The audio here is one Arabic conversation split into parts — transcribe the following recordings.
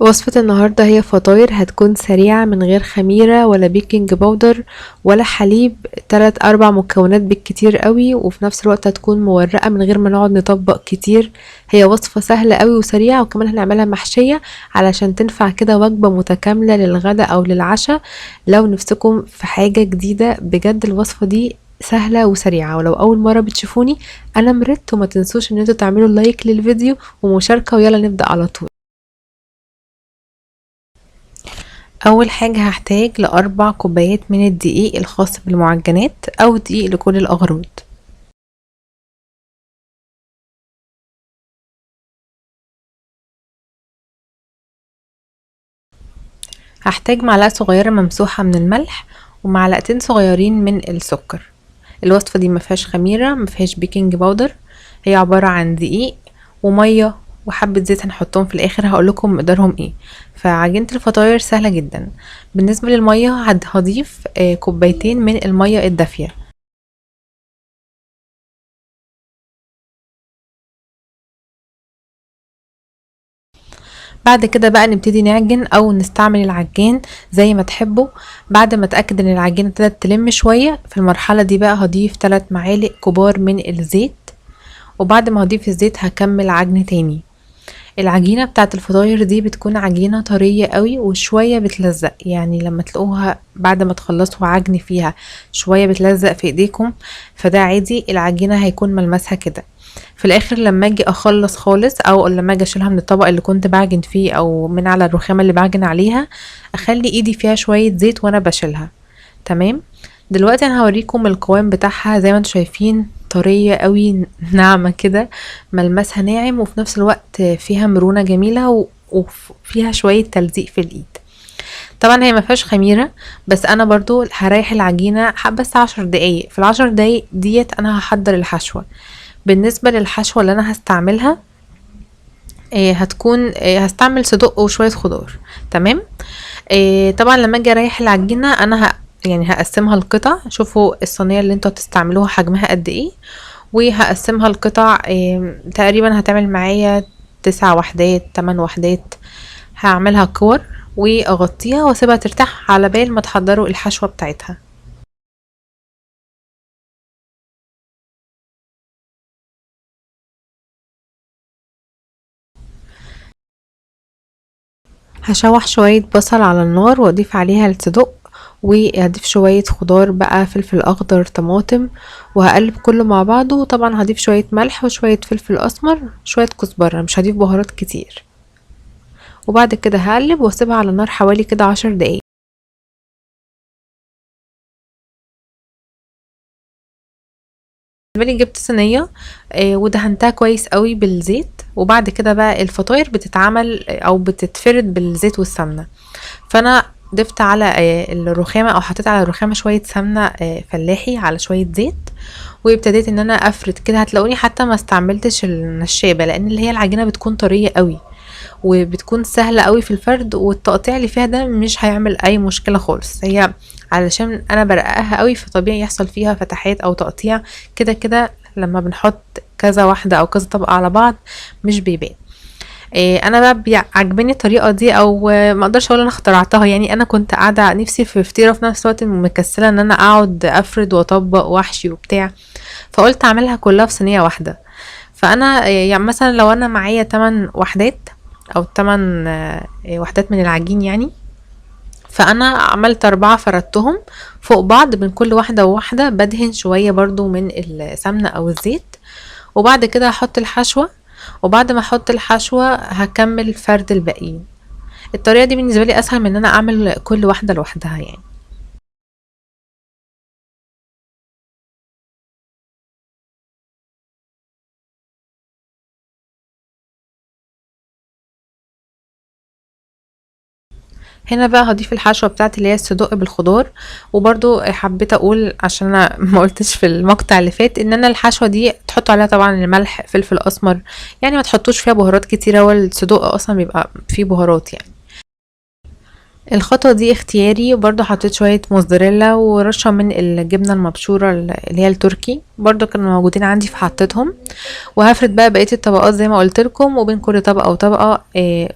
وصفة النهاردة هي فطاير هتكون سريعة من غير خميرة ولا بيكنج باودر ولا حليب، 3-4 مكونات بالكتير قوي، وفي نفس الوقت هتكون مورقة من غير ما نقعد نطبق كتير. هي وصفة سهلة قوي وسريعة، وكمان هنعملها محشية علشان تنفع كده وجبة متكاملة للغدا او للعشاء. لو نفسكم في حاجة جديدة بجد الوصفة دي سهلة وسريعة، ولو أول مرة بتشوفوني أنا مرت، وما تنسوش إن انتوا تعملوا لايك للفيديو ومشاركة، ويلا نبدأ على طول. اول حاجة هحتاج ل4 كوبايات من الدقيق الخاص بالمعجنات او دقيق لكل الاغراض. هحتاج معلقة صغيرة ممسوحة من الملح ومعلقتين صغيرين من السكر. الوصفة دي مفيهاش خميرة، مفيهاش بيكنج باودر، هي عبارة عن دقيق ومية وحبة زيت هنحطهم في الاخر، هقولكم مقدارهم ايه. فعجينة الفطاير سهلة جدا. بالنسبة للمية هضيف كوبايتين من المية الدافية. بعد كده بقى نبتدي نعجن او نستعمل العجان زي ما تحبوا. بعد ما اتاكد ان العجينه ابتدت تلم شويه، في المرحله دي بقى هضيف 3 معالق كبار من الزيت، وبعد ما هضيف الزيت هكمل عجن تاني. العجينه بتاعت الفطاير دي بتكون عجينه طريه قوي وشويه بتلزق، يعني لما تلاقوها بعد ما تخلصوا عجن فيها شويه بتلزق في ايديكم فده عادي، العجينه هيكون ملمسها كده. في الاخر لما اجي اخلص خالص او لما اجي اشيلها من الطبق اللي كنت بعجن فيه او من على الرخامه اللي بعجن عليها، اخلي ايدي فيها شويه زيت وانا بشيلها. تمام. دلوقتي انا هوريكم القوام بتاعها، زي ما انتم شايفين طريه قوي ناعمه كده، ملمسها ناعم وفي نفس الوقت فيها مرونه جميله وفيها شويه تلزيق في الايد. طبعا هي ما فيهاش خميره، بس انا برضو هريح العجينه بس 10 دقايق. في ال10 دقايق ديت انا هحضر الحشوه. بالنسبة للحشوة اللي انا هستعملها هتكون هستعمل صدق وشوية خضار. تمام. طبعا لما اجي اريح العجينة انا يعني هقسمها لقطع. شوفوا الصينية اللي انتوا هتستعملوها حجمها قد ايه، وهقسمها لقطع تقريبا هتعمل معايا 9 وحدات 8 وحدات. هعملها كور واغطيها واسيبها ترتاح على بال ما تحضروا الحشوة بتاعتها. هشوح شوية بصل على النار واضيف عليها الصدق، وهضيف شوية خضار بقى، فلفل اخضر، طماطم، وهقلب كله مع بعضه. وطبعا هضيف شوية ملح وشوية فلفل اسمر، شوية كزبرة، مش هضيف بهارات كتير. وبعد كده هقلب واسيبها على النار حوالي كده 10 دقايق. بالنسبة لي جبت صينية ودهنتها كويس قوي بالزيت، وبعد كده بقى الفطاير بتتعمل او بتتفرد بالزيت والسمنة. فانا ضفت على الرخامة او حطيت على الرخامة شوية سمنة فلاحي على شوية زيت، وابتديت ان انا افرد كده. هتلاقوني حتى ما استعملتش النشابة لان اللي هي العجينة بتكون طرية قوي وبتكون سهلة قوي في الفرد، والتقطيع اللي فيها ده مش هيعمل اي مشكلة خالص. هي علشان انا برققها قوي فطبيعي يحصل فيها فتحات او تقطيع، كده كده لما بنحط كذا واحدة او كذا طبقة على بعض مش بيبان. انا بقى عجباني الطريقه دي، او ما اقدرش اقول انا اخترعتها، يعني انا كنت قاعده نفسي في فطيره في نفس الوقت مكسله ان انا اقعد افرد واطبق واحشي وبتاع، فقلت اعملها كلها في صينيه واحده. فانا يعني مثلا لو انا معايا 8 وحدات او 8 وحدات من العجين يعني، فانا عملت 4 فردتهم فوق بعض، من كل واحده وواحده بدهن شويه برضو من السمنه او الزيت، وبعد كده هحط الحشوه، وبعد ما احط الحشوة هكمل فرد الباقيين. الطريقة دي بالنسبة لي اسهل من ان انا اعمل كل واحدة لوحدها يعني. هنا بقى هضيف الحشوة بتاعتي اللي هي الصدق بالخضار. وبرضو حبيت اقول عشان انا ما قلتش في المقطع اللي فات ان انا الحشوة دي تحطوا عليها طبعا الملح، فلفل اسمر، يعني ما تحطوش فيها بهارات كتيرة، والصدق اصلا بيبقى فيه بهارات يعني. الخطوة دي اختياري، برضو حطيت شوية موزاريلا ورشة من الجبنة المبشورة اللي هي التركي، برضو كانوا موجودين عندي فحطيتهم. وهفرد بقى بقية الطبقات زي ما قلت لكم، وبين كل طبقة وطبقة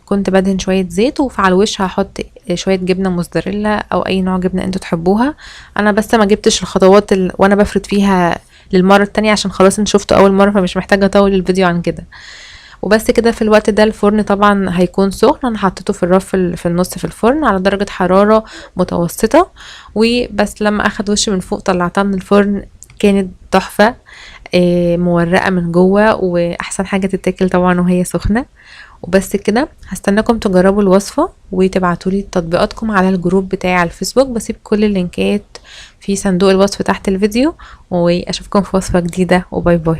كنت بدهن شوية زيت، وعلى الوش هحط شوية جبنة موزاريلا او اي نوع جبنة انتوا تحبوها. انا بس ما جبتش الخطوات وانا بفرد فيها للمرة التانية عشان خلاص انت شفته اول مرة، فمش محتاجة اطول الفيديو عن كده. وبس كده. في الوقت ده الفرن طبعا هيكون سخن، انا حطيته في الرف في النص في الفرن على درجة حرارة متوسطة. وبس لما اخد وش من فوق طلعتها من الفرن، كانت تحفة. مورقة من جوه، واحسن حاجة تتاكل طبعا وهي سخنة. وبس كده، هستناكم تجربوا الوصفة وتبعتولي تطبيقاتكم على الجروب بتاعي على الفيسبوك، بسيب كل اللينكات في صندوق الوصف تحت الفيديو. واشوفكم في وصفة جديدة، وباي باي.